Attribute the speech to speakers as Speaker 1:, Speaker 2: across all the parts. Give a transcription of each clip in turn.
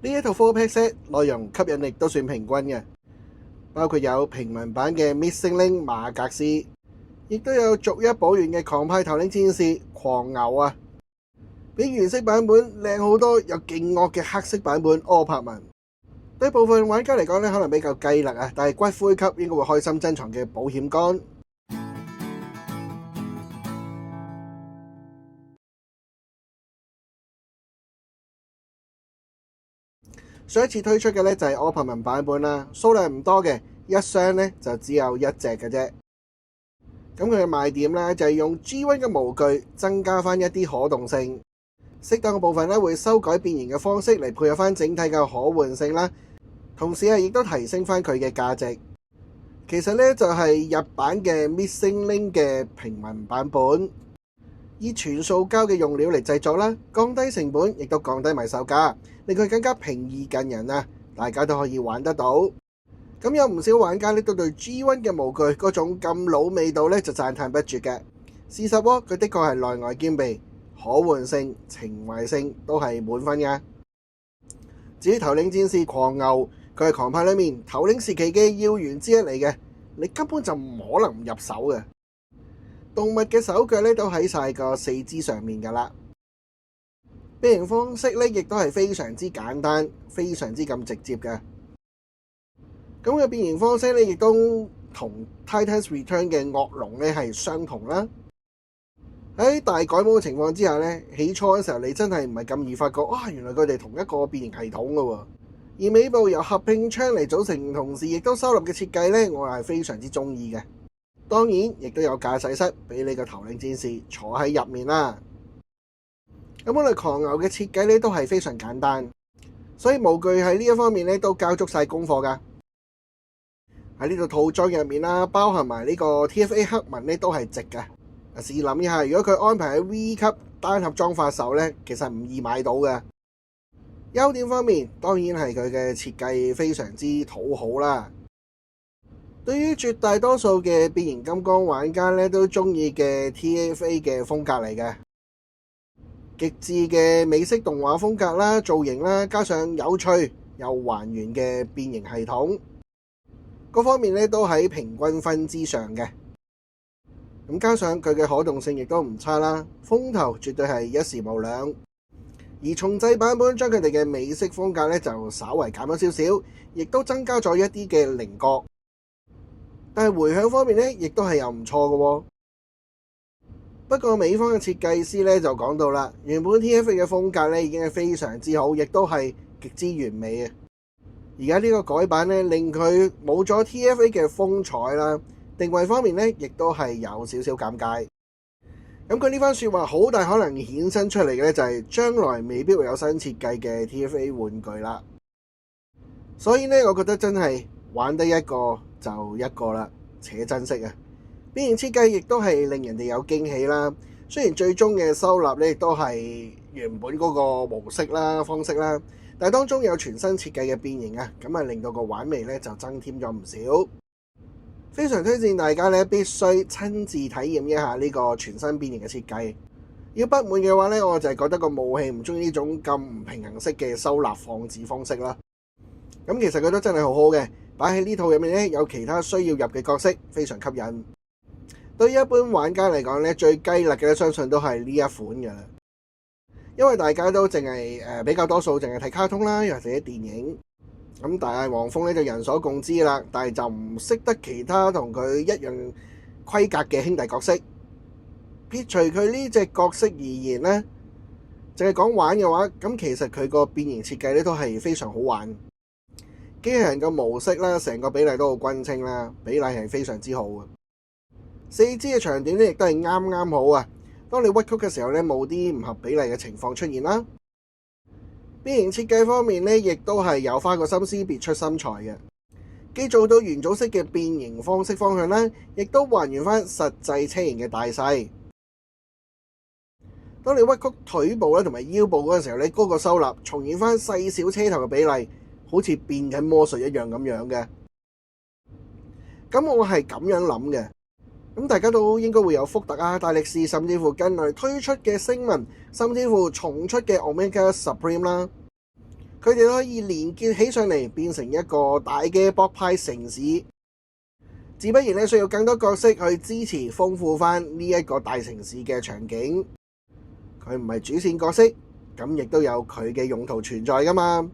Speaker 1: 呢一套 4pack set 內容吸引力都算平均嘅，包括有平民版嘅 Missing Link 馬格斯，亦都有逐一補完嘅狂派頭領戰士狂牛啊，比原色版本靚好多，有勁惡嘅黑色版本柯柏文。對部分玩家嚟講可能比較雞肋啊，但係骨灰級應該會開心珍藏嘅保險桿。上一次推出嘅就係柯柏文版本啦，數量唔多嘅，一箱就只有一隻嘅啫。咁佢嘅賣點就係用 G1 嘅模具增加翻一啲可動性，適當嘅部分會修改變形嘅方式嚟配合翻整體嘅可換性啦，同時亦都提升翻佢嘅價值。其實就係日版嘅 Missing Link 嘅平民版本，以全塑膠嘅用料嚟製作啦，降低成本，亦都降低埋售價，令佢更加平易近人啊！大家都可以玩得到。咁有唔少玩家都對 G1 嘅模具嗰種咁老味道就讚歎不絕嘅。事實佢的確係內外兼備，可換性、情懷性都係滿分嘅。至於頭領戰士狂牛，佢係狂派裏面頭領時期嘅要員之一嚟嘅，你根本就唔可能唔入手嘅。動物嘅手腳都喺晒個四肢上面噶啦，變形方式亦都係非常之簡單，非常之咁直接嘅。咁嘅變形方式亦都同 Titans Return 嘅惡龍係相同啦。喺大改模嘅情況之下起初嘅時候你真係唔係咁易發覺，原來佢哋同一個變形系統噶喎。而尾部由合併槍嚟組成，同時亦都收納嘅設計我係非常之中意嘅。當然亦都有駕駛室俾你個頭領戰士坐喺入面啦。咁我哋狂牛嘅設計都係非常簡單，所以模具喺呢一方面都交足晒功課噶。喺呢度套裝入面啦，包含埋呢個 TFA 黑紋都係直嘅。試諗一下，如果佢安排喺 V 級單盒裝發售其實唔易買到嘅。優點方面，當然係佢嘅設計非常之討好啦。對於絕大多數嘅變形金剛玩家都中意嘅 TFA 嘅風格嚟嘅，極致嘅美式動畫風格啦、造型啦，加上有趣又還原嘅變形系統，各方面都喺平均分之上嘅。咁加上佢嘅可動性亦都唔差啦，風頭絕對係一時無兩。而重製版本將佢哋嘅美式風格就稍為減咗少少，亦都增加咗一啲嘅稜角。但係回響方面亦都係有唔錯嘅喎。不過美方嘅設計師就講到啦，原本 TFA 嘅風格已經係非常之好，亦都係極之完美嘅。而家呢個改版令佢冇咗 TFA 嘅風采啦，定位方面亦都係有少少尷尬。咁佢呢番說話好大可能衍生出嚟嘅就係將來未必會有新設計嘅 TFA 玩具啦。所以我覺得真係玩得一個就一個啦，且珍惜啊！變形設計亦都係令人哋有驚喜啦。雖然最終嘅收納亦都係原本嗰個模式啦、方式啦，但係當中有全新設計嘅變形啊，咁啊令到個玩味就增添咗唔少。非常推薦大家必須親自體驗一下呢個全新變形嘅設計。要不滿嘅話我就係覺得個武器唔中意呢種咁唔平衡式嘅收納放置方式啦。咁其實佢都真係好好嘅，擺喺呢套入面有其他需要入嘅角色，非常吸引。對於一般玩家嚟講最雞肋嘅相信都係呢一款嘅啦。因為大家都淨係比較多數淨係睇卡通啦，又或者電影。咁大黃蜂就人所共知啦，但係就唔識得其他同佢一樣規格嘅兄弟角色。撇除佢呢隻角色而言呢，淨係講玩嘅話，咁其實佢個變形設計都係非常好玩。機器人嘅模式啦，成個比例都好均稱啦，比例係非常之好嘅。四肢嘅長短亦都係啱啱好啊。當你屈曲嘅時候冇啲唔合比例嘅情況出現啦。變形設計方面亦都係有花個心思，別出心裁嘅。既做到元祖式嘅變形方式方向啦，亦都還原翻實際車型嘅大細。當你屈曲腿部同埋腰部嗰陣時候嗰個收納重現翻細小車頭嘅比例，好似變緊魔術一樣咁樣嘅。咁我係咁樣諗嘅。咁大家都應該會有福特啊、大力士，甚至乎近來推出嘅星文，甚至乎重出嘅 Omega Supreme 啦。佢哋都可以連結起上嚟，變成一個大嘅博派城市。自不然咧，需要更多角色去支持豐富翻呢一個大城市嘅場景。佢唔係主線角色，咁亦都有佢嘅用途存在噶嘛。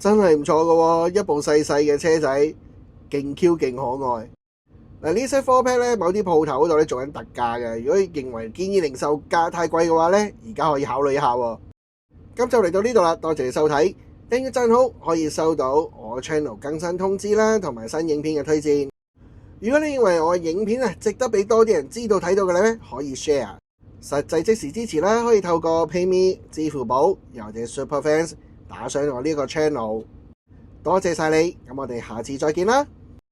Speaker 1: 真係唔錯噶，一部細細嘅車仔，勁 Q 勁可愛。嗱，呢些 4Pack 咧，某啲鋪頭嗰度咧做緊特價嘅。如果認為建議零售價太貴嘅話咧，而家可以考慮一下。咁就嚟到呢度啦，多謝你收睇，訂閱讚好可以收到我 channel 更新通知啦，同埋新影片嘅推薦。如果你認為我嘅影片值得俾多啲人知道睇到嘅咧，可以 share。實際即時支持啦，可以透過 PayMe、支付寶又或者 Super Fans 打賞我呢個 channel。多謝晒你，咁我哋下次再見啦。